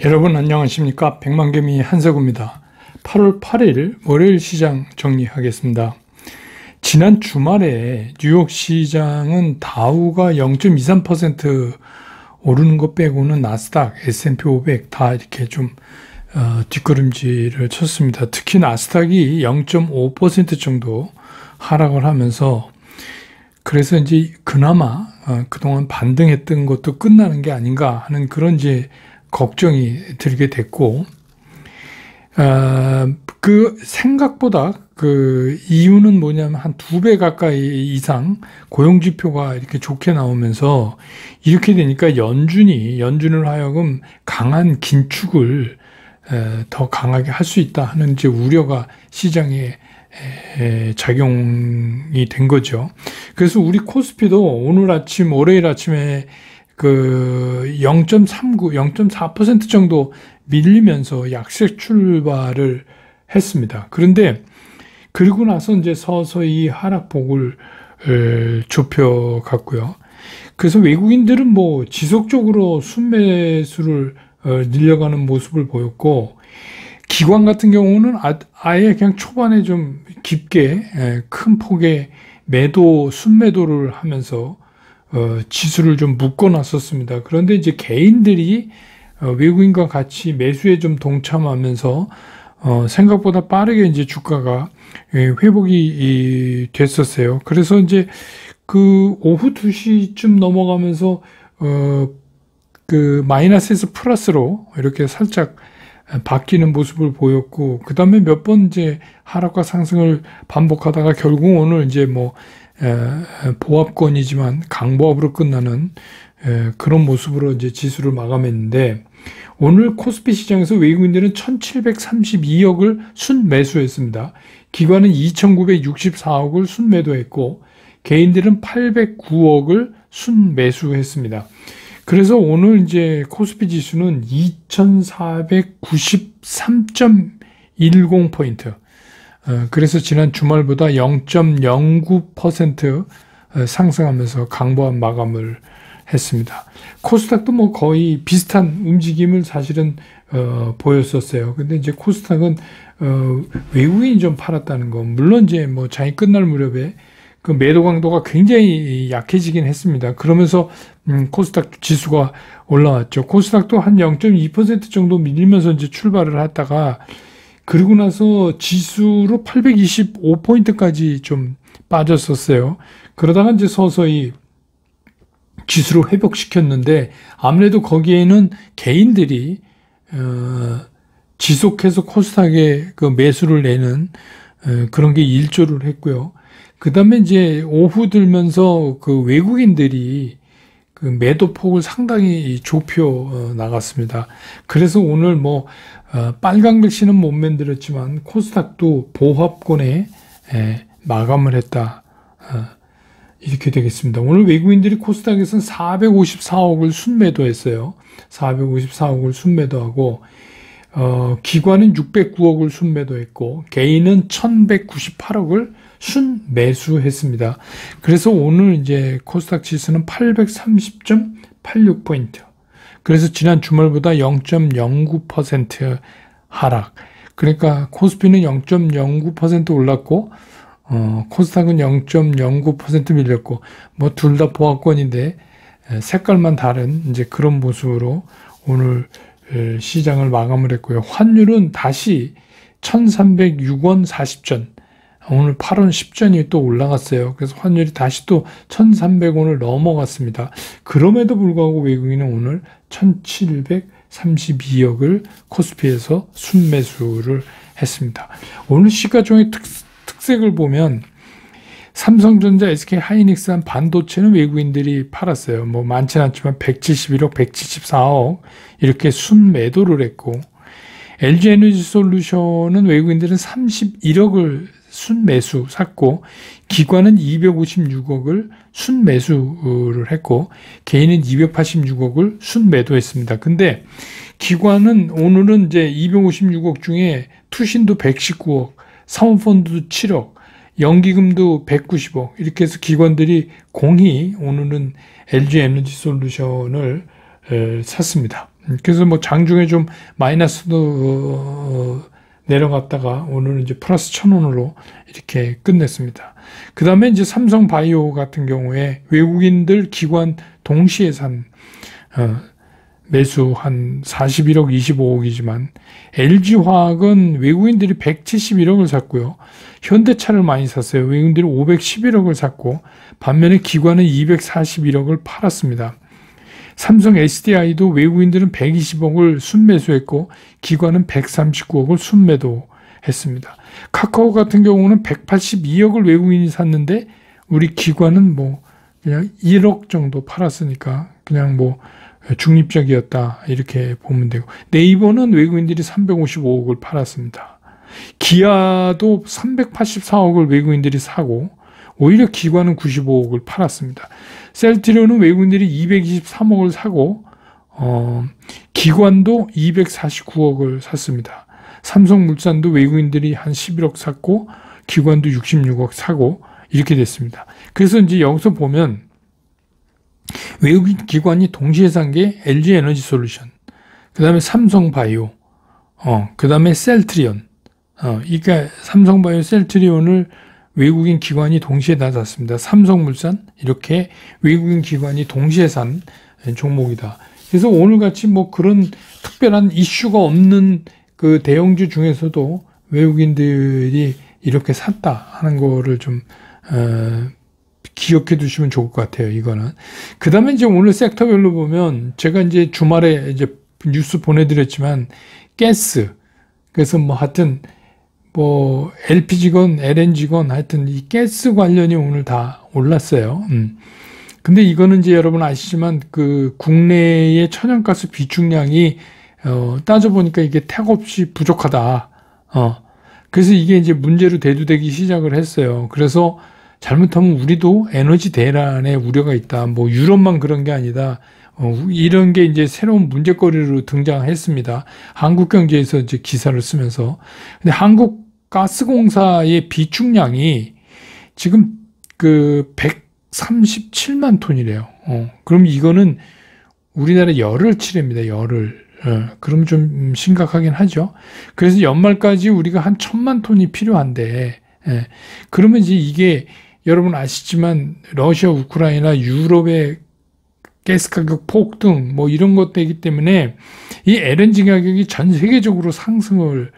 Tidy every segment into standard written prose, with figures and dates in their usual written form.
여러분 안녕하십니까? 백만개미 한석우입니다. 8월 8일 월요일 시장 정리하겠습니다. 지난 주말에 뉴욕 시장은 다우가 0.23% 오르는 것 빼고는 나스닥, S&P 500 다 이렇게 좀 뒷걸음질을 쳤습니다. 특히 나스닥이 0.5% 정도 하락을 하면서 그래서 이제 그나마 그동안 반등했던 것도 끝나는 게 아닌가 하는 그런 이제 걱정이 들게 됐고, 그 생각보다 그 이유는 뭐냐면 한 2배 가까이 이상 고용지표가 이렇게 좋게 나오면서 이렇게 되니까 연준을 하여금 강한 긴축을 더 강하게 할 수 있다 하는 이제 우려가 시장에 작용이 된 거죠. 그래서 우리 코스피도 월요일 아침에 그 0.39, 0.4% 정도 밀리면서 약세 출발을 했습니다. 그런데 그리고 나서 이제 서서히 하락폭을 좁혀갔고요. 그래서 외국인들은 뭐 지속적으로 순매수를 늘려가는 모습을 보였고, 기관 같은 경우는 아예 그냥 초반에 좀 깊게 큰 폭의 순매도를 하면서 지수를 좀 묶어놨었습니다. 그런데 이제 개인들이 외국인과 같이 매수에 좀 동참하면서 생각보다 빠르게 이제 주가가 회복이 됐었어요. 그래서 이제 그 오후 2시쯤 넘어가면서 그 마이너스에서 플러스로 이렇게 살짝 바뀌는 모습을 보였고, 그 다음에 몇 번 이제 하락과 상승을 반복하다가 결국 오늘 이제 뭐 보합권이지만 강보합으로 끝나는 그런 모습으로 이제 지수를 마감했는데, 오늘 코스피 시장에서 외국인들은 1732억을 순매수했습니다. 기관은 2964억을 순매도했고 개인들은 809억을 순매수했습니다. 그래서 오늘 이제 코스피 지수는 2493.10포인트, 그래서 지난 주말보다 0.09% 상승하면서 강보합 마감을 했습니다. 코스닥도 뭐 거의 비슷한 움직임을 사실은 보였었어요. 근데 이제 코스닥은 외국인이 좀 팔았다는 거, 물론 이제 뭐 장이 끝날 무렵에 그 매도 강도가 굉장히 약해지긴 했습니다. 그러면서 코스닥 지수가 올라왔죠. 코스닥도 한 0.2% 정도 밀리면서 이제 출발을 했다가 그리고 나서 지수로 825포인트까지 좀 빠졌었어요. 그러다가 이제 서서히 지수로 회복시켰는데, 아무래도 거기에는 개인들이 지속해서 코스닥에 그 매수를 내는 그런 게 일조를 했고요. 그 다음에 이제 오후 들면서 그 외국인들이 그 매도 폭을 상당히 좁혀 나갔습니다. 그래서 오늘 뭐 빨간 글씨는 못 만들었지만 코스닥도 보합권에 마감을 했다, 이렇게 되겠습니다. 오늘 외국인들이 코스닥에서는 454억을 순매도했어요. 454억을 순매도하고 기관은 609억을 순매도했고 개인은 1198억을 순매수했습니다. 그래서 오늘 이제 코스닥 지수는 830.86포인트. 그래서 지난 주말보다 0.09% 하락. 그러니까 코스피는 0.09% 올랐고 코스닥은 0.09% 밀렸고, 뭐 둘 다 보합권인데 색깔만 다른 이제 그런 모습으로 오늘 시장을 마감을 했고요. 환율은 다시 1306원 40전, 오늘 8원 10전이 또 올라갔어요. 그래서 환율이 다시 또 1300원을 넘어갔습니다. 그럼에도 불구하고 외국인은 오늘 1732억을 코스피에서 순매수를 했습니다. 오늘 시가총액 특색을 보면 삼성전자, SK하이닉스한 반도체는 외국인들이 팔았어요. 뭐 많지는 않지만 171억, 174억 이렇게 순매도를 했고, LG에너지솔루션은 외국인들은 31억을 순매수 샀고 기관은 256억을 순매수를 했고 개인은 286억을 순매도했습니다. 근데 기관은 오늘은 이제 256억 중에 투신도 119억, 사모펀드도 7억, 연기금도 190억, 이렇게 해서 기관들이 공히 오늘은 LG에너지솔루션을 샀습니다. 그래서 뭐 장중에 좀 마이너스도 내려갔다가 오늘은 이제 플러스 1,000원으로 이렇게 끝냈습니다. 그 다음에 이제 삼성바이오 같은 경우에 외국인들 기관 동시에 산 매수 한 41억 25억이지만 LG화학은 외국인들이 171억을 샀고요. 현대차를 많이 샀어요. 외국인들이 511억을 샀고 반면에 기관은 241억을 팔았습니다. 삼성 SDI도 외국인들은 120억을 순매수했고 기관은 139억을 순매도했습니다. 카카오 같은 경우는 182억을 외국인이 샀는데 우리 기관은 뭐 그냥 1억 정도 팔았으니까 그냥 뭐 중립적이었다 이렇게 보면 되고, 네이버는 외국인들이 355억을 팔았습니다. 기아도 384억을 외국인들이 사고 오히려 기관은 95억을 팔았습니다. 셀트리온은 외국인들이 223억을 사고 기관도 249억을 샀습니다. 삼성물산도 외국인들이 한 11억 샀고 기관도 66억 사고 이렇게 됐습니다. 그래서 이제 여기서 보면 외국인 기관이 동시에 산 게 LG에너지솔루션, 그 다음에 삼성바이오, 그 다음에 셀트리온, 그러니까 삼성바이오, 셀트리온을 외국인 기관이 동시에 다 샀습니다. 삼성물산 이렇게 외국인 기관이 동시에 산 종목이다. 그래서 오늘같이 뭐 그런 특별한 이슈가 없는 그 대형주 중에서도 외국인들이 이렇게 샀다 하는 거를 좀 기억해 두시면 좋을 것 같아요. 이거는. 그 다음에 이제 오늘 섹터별로 보면 제가 이제 주말에 이제 뉴스 보내드렸지만 가스, 그래서 뭐 하여튼 뭐 LPG건 LNG건 하여튼 이 가스 관련이 오늘 다 올랐어요. 근데 이거는 이제 여러분 아시지만 그 국내의 천연가스 비축량이 따져보니까 이게 택없이 부족하다. 그래서 이게 이제 문제로 대두되기 시작을 했어요. 그래서 잘못하면 우리도 에너지 대란에 우려가 있다. 뭐 유럽만 그런 게 아니다. 이런 게 이제 새로운 문제거리로 등장했습니다. 한국경제에서 이제 기사를 쓰면서. 근데 한국가스공사의 비축량이 지금 그 137만 톤이래요. 그럼 이거는 우리나라 열을 치렙니다. 열을. 그럼 좀 심각하긴 하죠. 그래서 연말까지 우리가 한 1,000만 톤이 필요한데, 그러면 이제 이게 여러분 아시지만 러시아, 우크라이나, 유럽의 가스 가격 폭등 뭐 이런 것들이기 때문에 이 LNG 가격이 전 세계적으로 상승을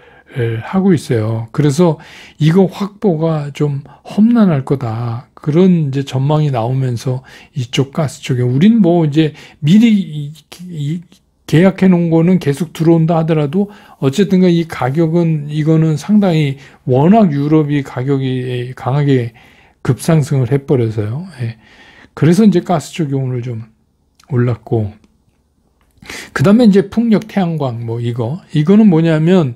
하고 있어요. 그래서 이거 확보가 좀 험난할 거다. 그런 이제 전망이 나오면서 이쪽 가스 쪽에 우린 뭐 이제 미리 계약해 놓은 거는 계속 들어온다 하더라도 어쨌든가 이 가격은 이거는 상당히 워낙 유럽이 가격이 강하게 급상승을 해버려서요. 그래서 이제 가스 쪽이 오늘 좀 올랐고, 그 다음에 이제 풍력 태양광 뭐 이거는 뭐냐면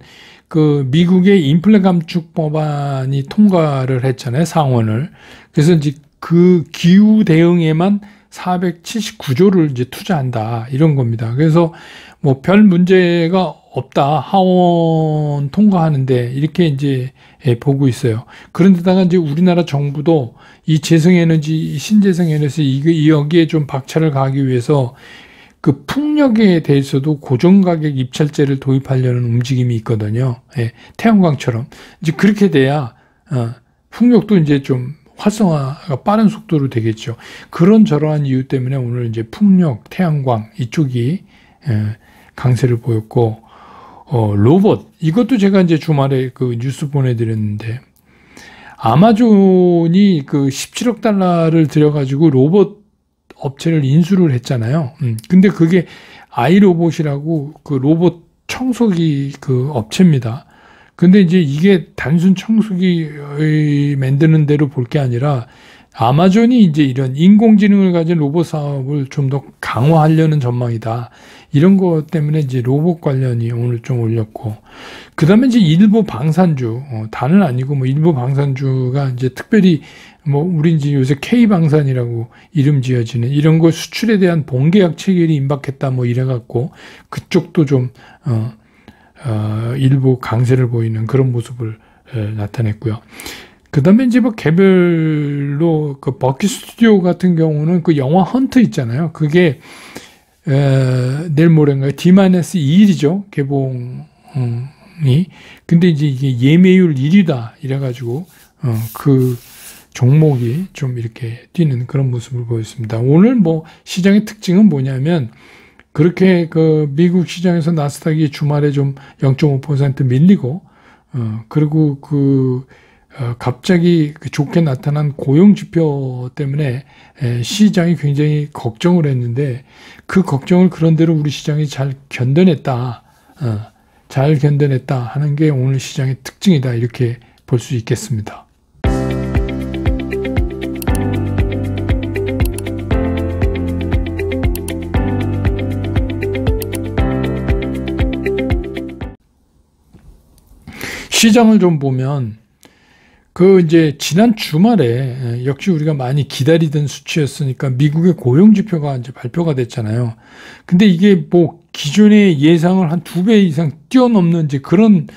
그 미국의 인플레 감축 법안이 통과를 했잖아요. 상원을. 그래서 이제 그 기후 대응에만 479조를 이제 투자한다 이런 겁니다. 그래서 뭐 별 문제가 없다. 하원 통과하는데 이렇게 이제 보고 있어요. 그런데다가 이제 우리나라 정부도 이 재생에너지, 신재생에너지 여기에 좀 박차를 가기 위해서 그 풍력에 대해서도 고정가격 입찰제를 도입하려는 움직임이 있거든요. 태양광처럼. 이제 그렇게 돼야 풍력도 이제 좀 활성화가 빠른 속도로 되겠죠. 그런저러한 이유 때문에 오늘 이제 풍력, 태양광 이쪽이 강세를 보였고, 로봇 이것도 제가 이제 주말에 그 뉴스 보내드렸는데 아마존이 그 17억 달러를 들여가지고 로봇 업체를 인수를 했잖아요. 근데 그게 아이로봇이라고 그 로봇 청소기 그 업체입니다. 근데 이제 이게 단순 청소기 만드는 대로 볼 게 아니라 아마존이 이제 이런 인공지능을 가진 로봇 사업을 좀 더 강화하려는 전망이다. 이런 것 때문에 이제 로봇 관련이 오늘 좀 올렸고, 그 다음에 이제 일부 방산주, 다는 아니고 뭐 일부 방산주가 이제 특별히 뭐 우리 이제 요새 K방산이라고 이름 지어지는 이런 거 수출에 대한 본계약 체결이 임박했다 뭐 이래갖고 그쪽도 좀 일부 강세를 보이는 그런 모습을 나타냈고요. 그 다음에 이제 뭐 개별로 그 버킷 스튜디오 같은 경우는 그 영화 헌트 있잖아요. 그게 내일 모레인가요? D-2일이죠. 개봉이. 근데 이제 이게 예매율 1위다. 이래가지고, 그 종목이 좀 이렇게 뛰는 그런 모습을 보였습니다. 오늘 뭐 시장의 특징은 뭐냐면, 그렇게 그 미국 시장에서 나스닥이 주말에 좀 0.5% 밀리고, 그리고 갑자기 좋게 나타난 고용 지표 때문에 시장이 굉장히 걱정을 했는데 그 걱정을 그런대로 우리 시장이 잘 견뎌냈다. 잘 견뎌냈다 하는 게 오늘 시장의 특징이다. 이렇게 볼 수 있겠습니다. 시장을 좀 보면 이제 지난 주말에 역시 우리가 많이 기다리던 수치였으니까 미국의 고용 지표가 이제 발표가 됐잖아요. 근데 이게 뭐 기존의 예상을 한 2배 이상 뛰어넘는 이제 그런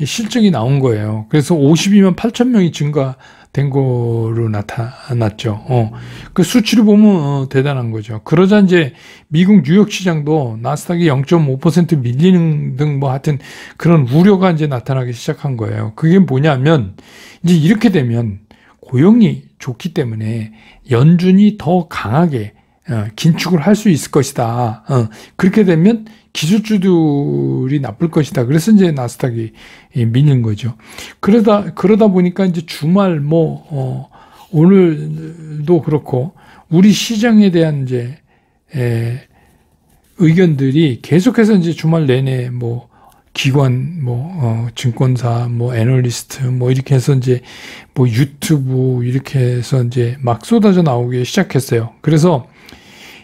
실적이 나온 거예요. 그래서 52만 8천 명이 증가된 거로 나타났죠. 그 수치를 보면 대단한 거죠. 그러자 이제 미국 뉴욕 시장도 나스닥이 0.5% 밀리는 등 뭐 하여튼 그런 우려가 이제 나타나기 시작한 거예요. 그게 뭐냐면 이제 이렇게 되면 고용이 좋기 때문에 연준이 더 강하게 긴축을 할 수 있을 것이다. 그렇게 되면 기술주들이 나쁠 것이다. 그래서 이제 나스닥이 밀린 거죠. 그러다 보니까 이제 주말 오늘도 그렇고 우리 시장에 대한 이제 의견들이 계속해서 이제 주말 내내 기관, 증권사, 애널리스트, 이렇게 해서 이제, 유튜브, 이렇게 해서 이제 막 쏟아져 나오기 시작했어요. 그래서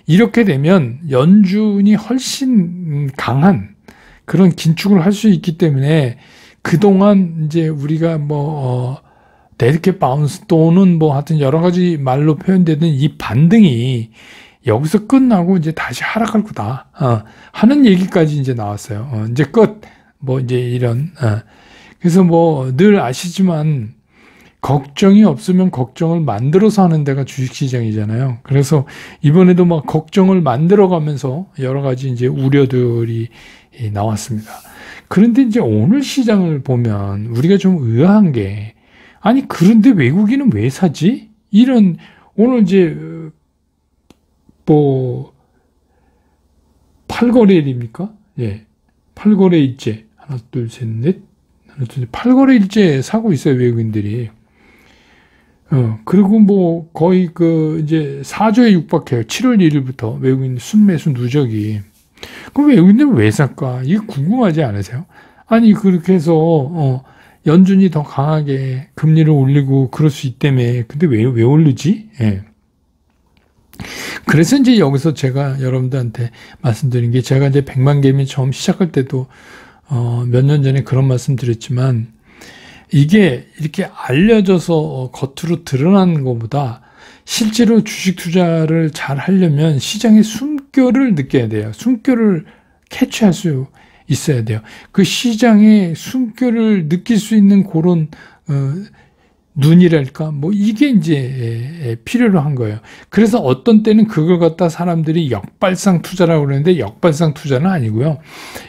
이렇게 되면 연준이 훨씬 강한 그런 긴축을 할 수 있기 때문에 그동안 이제 우리가 데드캣 바운스 또는 하여튼 여러 가지 말로 표현되는 이 반등이 여기서 끝나고 이제 다시 하락할 거다. 하는 얘기까지 이제 나왔어요. 이제 끝. 이제 이런, 그래서 늘 아시지만, 걱정이 없으면 걱정을 만들어서 하는 데가 주식시장이잖아요. 그래서 이번에도 걱정을 만들어가면서 여러 가지 이제 우려들이 나왔습니다. 그런데 이제 오늘 시장을 보면 우리가 좀 의아한 게, 아니, 그런데 외국인은 왜 사지? 오늘 이제, 8거래일입니까? 예. 8거래일째. 하나, 둘, 셋, 넷. 8거래일째 사고 있어요, 외국인들이. 그리고 거의 이제 4조에 육박해요. 7월 1일부터 외국인 순매수 누적이. 그럼 외국인들은 왜 살까? 이게 궁금하지 않으세요? 아니, 그렇게 해서, 연준이 더 강하게 금리를 올리고 그럴 수 있다며. 근데 왜 오르지? 예. 그래서 이제 여기서 제가 여러분들한테 말씀드린 게 제가 이제 100만 개미 처음 시작할 때도 몇 년 전에 그런 말씀 드렸지만 이게 이렇게 알려져서 겉으로 드러나는 것보다 실제로 주식 투자를 잘 하려면 시장의 숨결을 느껴야 돼요. 숨결을 캐치할 수 있어야 돼요. 그 시장의 숨결을 느낄 수 있는 그런 눈이랄까? 이게 이제 필요로 한 거예요. 그래서 어떤 때는 그걸 갖다 사람들이 역발상 투자라고 그러는데 역발상 투자는 아니고요.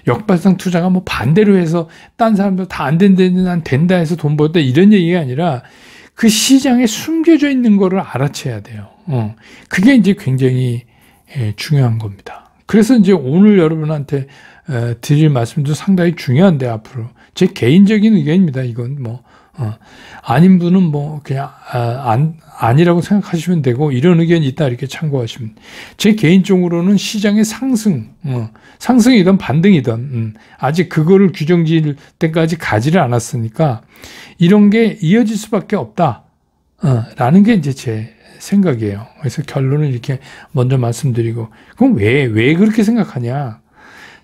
역발상 투자가 반대로 해서 딴 사람들 다 안 된다는데 난 된다 해서 돈 벌었다 이런 얘기가 아니라 그 시장에 숨겨져 있는 거를 알아채야 돼요. 그게 이제 굉장히 중요한 겁니다. 그래서 이제 오늘 여러분한테 드릴 말씀도 상당히 중요한데 앞으로 제 개인적인 의견입니다. 이건 아닌 분은 그냥, 아니라고 생각하시면 되고, 이런 의견이 있다, 이렇게 참고하시면. 제 개인적으로는 시장의 상승이든 반등이든, 아직 그거를 규정 지을 때까지 가지를 않았으니까, 이런 게 이어질 수밖에 없다, 라는 게 이제 제 생각이에요. 그래서 결론을 이렇게 먼저 말씀드리고, 그럼 왜 그렇게 생각하냐?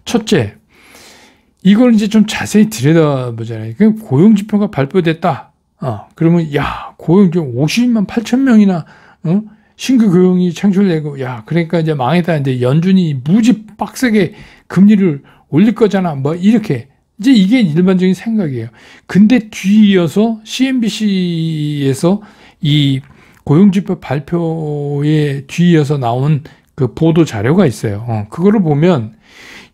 첫째, 이걸 이제 좀 자세히 들여다보잖아요. 고용지표가 발표됐다. 그러면, 고용 좀 50만 8천 명이나, 신규 고용이 창출되고, 그러니까 이제 망했다. 이제 연준이 무지 빡세게 금리를 올릴 거잖아. 이렇게. 이제 이게 일반적인 생각이에요. 근데 뒤이어서 CNBC에서 이 고용지표 발표에 뒤이어서 나온 그 보도 자료가 있어요. 그거를 보면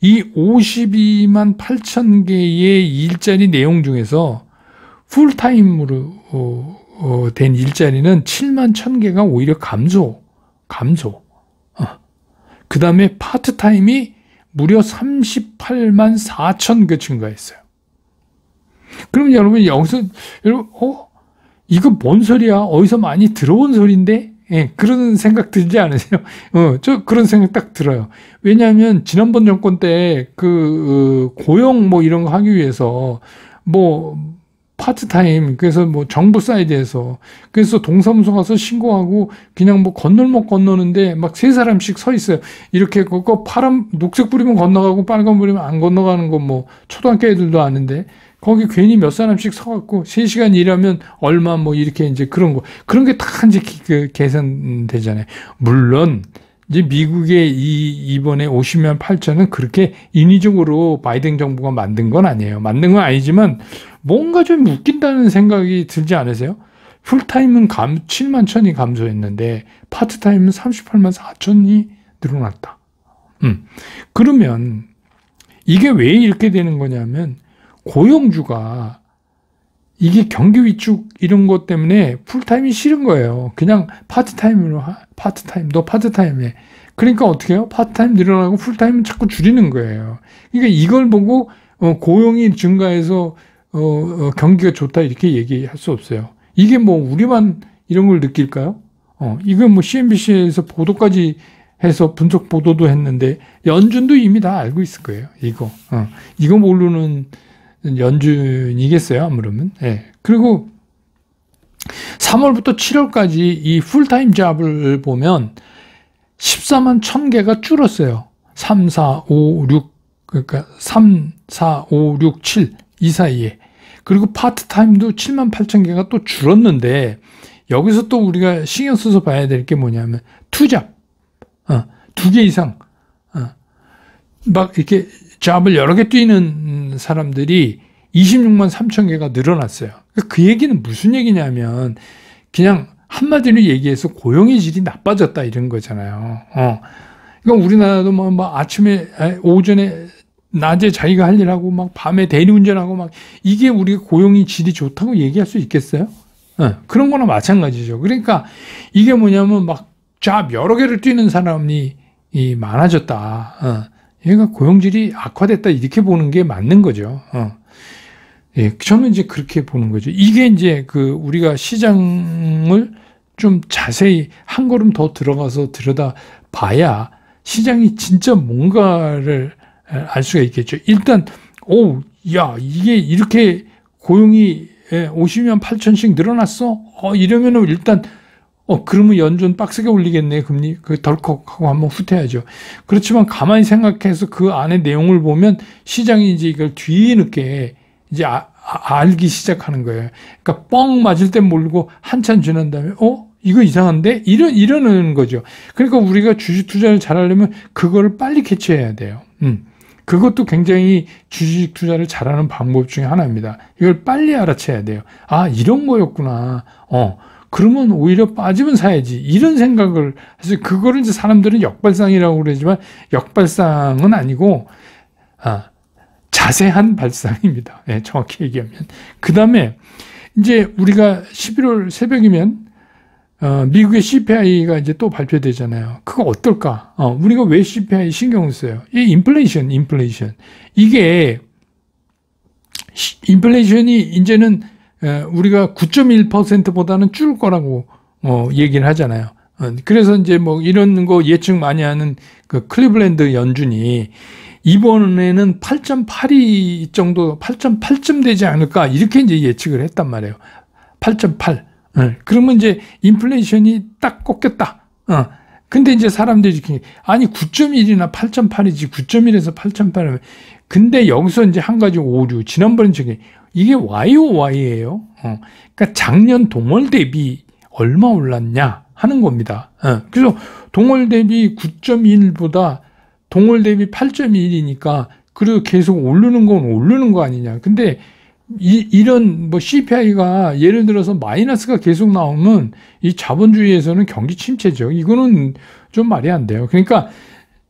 이 52만 8천 개의 일자리 내용 중에서 풀타임으로 된 일자리는 7만 1천 개가 오히려 감소. 그 다음에 파트타임이 무려 38만 4천 개 증가했어요. 그럼 여러분 여기서 이거 뭔 소리야? 어디서 많이 들어온 소리인데? 예, 그런 생각 들지 않으세요? 저 그런 생각 딱 들어요. 왜냐하면 지난번 정권 때 고용 뭐 이런 거 하기 위해서 뭐 파트타임, 그래서 뭐 정부 사이드에서, 그래서 동사무소 가서 신고하고 그냥 뭐 건널목 건너는데 막 세 사람씩 서 있어요. 이렇게 그거 녹색 불이면 건너가고 빨간 불이면 안 건너가는 거 뭐 초등학교 애들도 아는데, 거기 괜히 몇 사람씩 서갖고 3시간 일하면 얼마 뭐 이렇게 이제 그런 게 다 이제 계산되잖아요. 물론 이제 미국의 이번에 50만 8천은 그렇게 인위적으로 바이든 정부가 만든 건 아니에요. 만든 건 아니지만 뭔가 좀 웃긴다는 생각이 들지 않으세요? 풀타임은 7만 천이 감소했는데 파트타임은 38만 4천이 늘어났다. 그러면 이게 왜 이렇게 되는 거냐면 고용주가 이게 경기 위축 이런 것 때문에 풀타임이 싫은 거예요. 그냥 파트타임으로 너 파트타임 해. 그러니까 어떻게 해요? 파트타임 늘어나고 풀타임은 자꾸 줄이는 거예요. 그러니까 이걸 보고 고용이 증가해서 경기가 좋다 이렇게 얘기할 수 없어요. 이게 뭐 우리만 이런 걸 느낄까요? 이건 뭐 CNBC에서 보도까지 해서 분석 보도도 했는데 연준도 이미 다 알고 있을 거예요. 이거 모르는 연준이겠어요, 아무러면. 예. 그리고 3월부터 7월까지 이 풀타임 잡을 보면 14만 1천 개가 줄었어요. 3, 4, 5, 6, 그러니까 3, 4, 5, 6, 7 이 사이에. 그리고 파트타임도 7만 8천 개가 또 줄었는데 여기서 또 우리가 신경 써서 봐야 될 게 뭐냐면 투잡. 2개 이상. 막 이렇게 잡을 여러 개 뛰는 사람들이 26만 3천 개가 늘어났어요. 그 얘기는 무슨 얘기냐면 그냥 한마디로 얘기해서 고용의 질이 나빠졌다 이런 거잖아요. 그러니까 우리나라도 뭐 아침에 오전에 낮에 자기가 할 일하고 막 밤에 대리운전하고 막 이게 우리가 고용의 질이 좋다고 얘기할 수 있겠어요? 그런 거나 마찬가지죠. 그러니까 이게 뭐냐면 막 잡 여러 개를 뛰는 사람이 많아졌다. 얘가 고용질이 악화됐다 이렇게 보는 게 맞는 거죠. 예, 저는 이제 그렇게 보는 거죠. 이게 이제 우리가 시장을 좀 자세히 한 걸음 더 들어가서 들여다 봐야 시장이 진짜 뭔가를 알 수가 있겠죠. 일단, 이게 이렇게 고용이 50만 8천씩 늘어났어? 이러면은 일단, 그러면 연준 빡세게 올리겠네, 금리. 덜컥하고 한번 후퇴하죠. 그렇지만 가만히 생각해서 그 안에 내용을 보면 시장이 이제 이걸 뒤늦게 이제 알기 시작하는 거예요. 그러니까 뻥 맞을 때 모르고 한참 지난 다음에, 이거 이상한데? 이러는 거죠. 그러니까 우리가 주식 투자를 잘하려면 그거를 빨리 캐치해야 돼요. 그것도 굉장히 주식 투자를 잘하는 방법 중에 하나입니다. 이걸 빨리 알아채야 돼요. 이런 거였구나. 그러면 오히려 빠지면 사야지. 이런 생각을 해서 그거를 이제 사람들은 역발상이라고 그러지만 역발상은 아니고, 자세한 발상입니다. 네, 정확히 얘기하면. 그 다음에 이제 우리가 11월 새벽이면 미국의 CPI가 이제 또 발표되잖아요. 그거 어떨까? 우리가 왜 CPI 신경을 써요? 이 인플레이션. 이게 인플레이션이 이제는 우리가 9.1%보다는 줄 거라고 얘기를 하잖아요. 그래서 이제 뭐 이런 거 예측 많이 하는 그 클리블랜드 연준이 이번에는 8.82 정도, 8.8쯤 되지 않을까 이렇게 이제 예측을 했단 말이에요. 8.8. 그러면 이제 인플레이션이 딱 꺾였다. 근데 이제 사람들이 아니 9.1이나 8.8이지 9.1에서 8.8이면 근데 여기서 이제 한 가지 오류. 지난번에 이게 YOY예요. 그러니까 작년 동월 대비 얼마 올랐냐 하는 겁니다. 그래서 동월 대비 9.1보다 동월 대비 8.1이니까 그래도 계속 오르는 건 오르는 거 아니냐. 근데 이런 뭐 CPI가 예를 들어서 마이너스가 계속 나오면 이 자본주의에서는 경기 침체죠. 이거는 좀 말이 안 돼요. 그러니까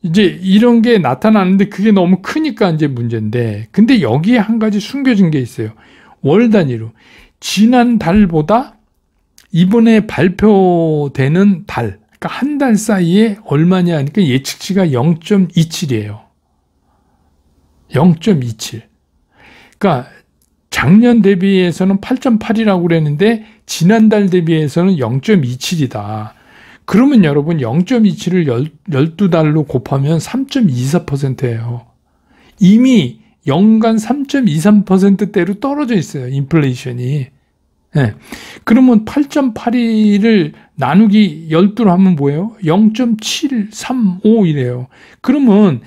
이제 이런 게 나타나는데 그게 너무 크니까 이제 문제인데, 근데 여기에 한 가지 숨겨진 게 있어요. 월 단위로. 지난달보다 이번에 발표되는 달, 그러니까 한 달 사이에 얼마냐 하니까 예측치가 0.27이에요. 0.27. 그러니까 작년 대비해서는 8.8이라고 그랬는데 지난달 대비해서는 0.27이다. 그러면 여러분 0.27을 12달로 곱하면 3.24%예요. 이미 연간 3.23%대로 떨어져 있어요. 인플레이션이. 네. 그러면 8.82를 나누기 12로 하면 뭐예요? 0.735이래요. 그러면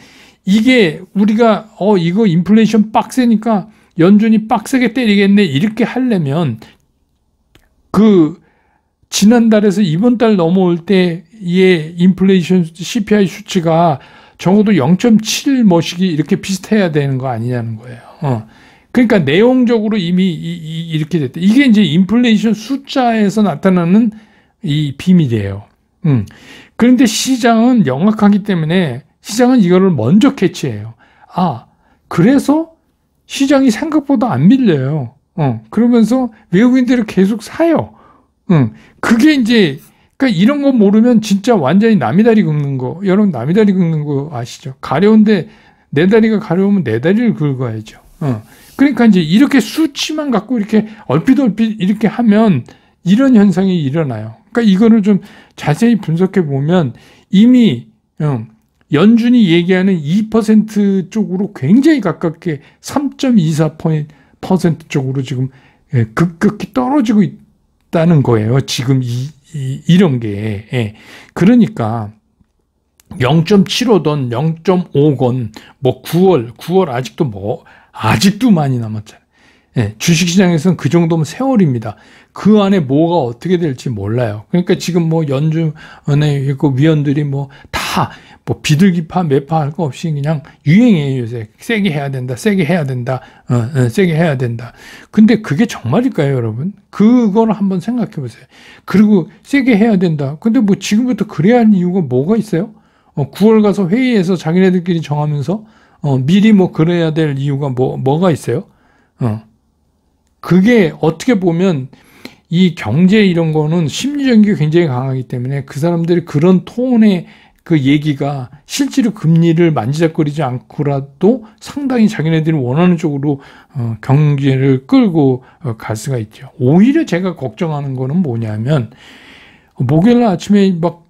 이게 우리가 이거 인플레이션 빡세니까 연준이 빡세게 때리겠네 이렇게 하려면 그 지난달에서 이번 달 넘어올 때의 인플레이션 CPI 수치가 적어도 0.7 뭐씩이 이렇게 비슷해야 되는 거 아니냐는 거예요. 그러니까 내용적으로 이미 이렇게 됐다. 이게 이제 인플레이션 숫자에서 나타나는 이 비밀이에요. 그런데 시장은 영악하기 때문에 시장은 이거를 먼저 캐치해요. 그래서 시장이 생각보다 안 밀려요. 그러면서 외국인들을 계속 사요. 그게 이제, 그러니까 이런 거 모르면 진짜 완전히 남이다리 긁는 거. 여러분 남이다리 긁는 거 아시죠? 가려운데 내 다리가 가려우면 내 다리를 긁어야죠. 그러니까 이제 이렇게 수치만 갖고 이렇게 얼핏 이렇게 하면 이런 현상이 일어나요. 그러니까 이거를 좀 자세히 분석해 보면 이미 연준이 얘기하는 2% 쪽으로 굉장히 가깝게 3.24% 쪽으로 지금 급격히 떨어지고 있다는 거예요. 지금 이런 게. 예. 그러니까 0.75건 0.5건 뭐 9월 아직도 많이 남았잖아요. 예. 주식시장에서는 그 정도면 세월입니다. 그 안에 뭐가 어떻게 될지 몰라요. 그러니까 지금 뭐 연준의 그 위원들이 뭐 다 뭐 비둘기파 매파 할 거 없이 그냥 유행이에요. 요새 세게 해야 된다, 세게 해야 된다, 세게 해야 된다. 근데 그게 정말일까요, 여러분? 그걸 한번 생각해 보세요. 그리고 세게 해야 된다. 근데 뭐 지금부터 그래야 할 이유가 뭐가 있어요? 9월 가서 회의에서 자기네들끼리 정하면서 미리 뭐 그래야 될 이유가 뭐가 있어요? 그게 어떻게 보면 이 경제 이런 거는 심리적인 게 굉장히 강하기 때문에 그 사람들이 그런 톤의 그 얘기가 실제로 금리를 만지작거리지 않고라도 상당히 자기네들이 원하는 쪽으로 경제를 끌고 갈 수가 있죠. 오히려 제가 걱정하는 거는 뭐냐면 목요일 아침에 막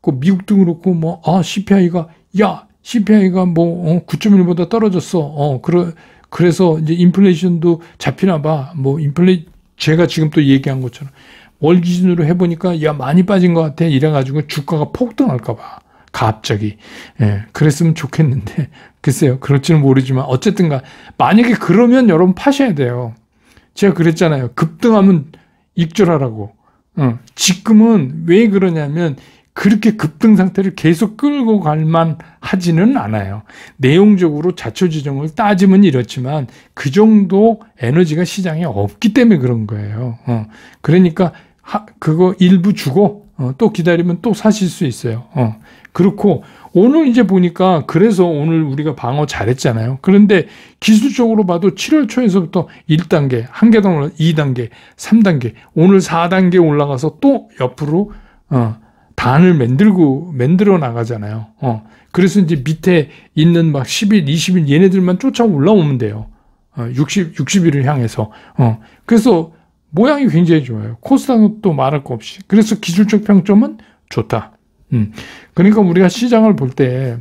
미국도 그렇고 뭐 CPI가 뭐 9.1보다 떨어졌어. 그래서 이제 인플레이션도 잡히나 봐. 뭐 제가 지금 또 얘기한 것처럼 월 기준으로 해보니까 많이 빠진 것 같아. 이래가지고 주가가 폭등할까 봐. 갑자기. 예, 그랬으면 좋겠는데 글쎄요. 그럴지는 모르지만 어쨌든가 만약에 그러면 여러분 파셔야 돼요. 제가 그랬잖아요. 급등하면 익절하라고. 지금은 왜 그러냐면 그렇게 급등 상태를 계속 끌고 갈만 하지는 않아요. 내용적으로 자초지종을 따지면 이렇지만 그 정도 에너지가 시장에 없기 때문에 그런 거예요. 그러니까 그거 일부 주고 또 기다리면 또 사실 수 있어요. 그렇고 오늘 이제 보니까 그래서 오늘 우리가 방어 잘했잖아요. 그런데 기술적으로 봐도 7월 초에서부터 1단계, 한 계단 올라 2단계, 3단계, 오늘 4단계 올라가서 또 옆으로 단을 만들어 나가잖아요. 그래서 이제 밑에 있는 막 10일, 20일 얘네들만 쫓아 올라오면 돼요. 60일을 향해서. 그래서 모양이 굉장히 좋아요. 코스닥은 또 말할 거 없이. 그래서 기술적 평점은 좋다. 그러니까 우리가 시장을 볼 때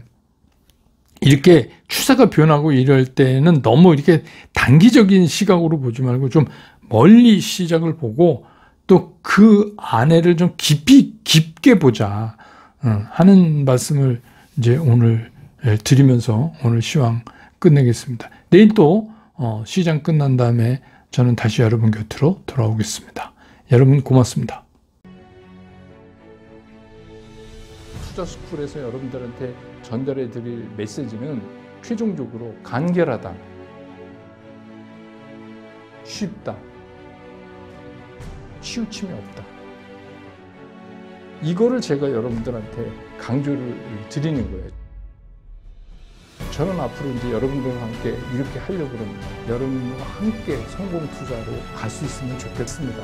이렇게 추세가 변하고 이럴 때는 너무 이렇게 단기적인 시각으로 보지 말고 좀 멀리 시작을 보고 또 그 안에를 좀 깊게 보자 하는 말씀을 이제 오늘 드리면서 오늘 시황 끝내겠습니다. 내일 또 시장 끝난 다음에 저는 다시 여러분 곁으로 돌아오겠습니다. 여러분 고맙습니다. 투자스쿨에서 여러분들한테 전달해 드릴 메시지는 최종적으로 간결하다, 쉽다, 치우침이 없다. 이거를 제가 여러분들한테 강조를 드리는 거예요. 저는 앞으로 이제 여러분들과 함께 이렇게 하려고 합니다. 여러분과 함께 성공 투자로 갈 수 있으면 좋겠습니다.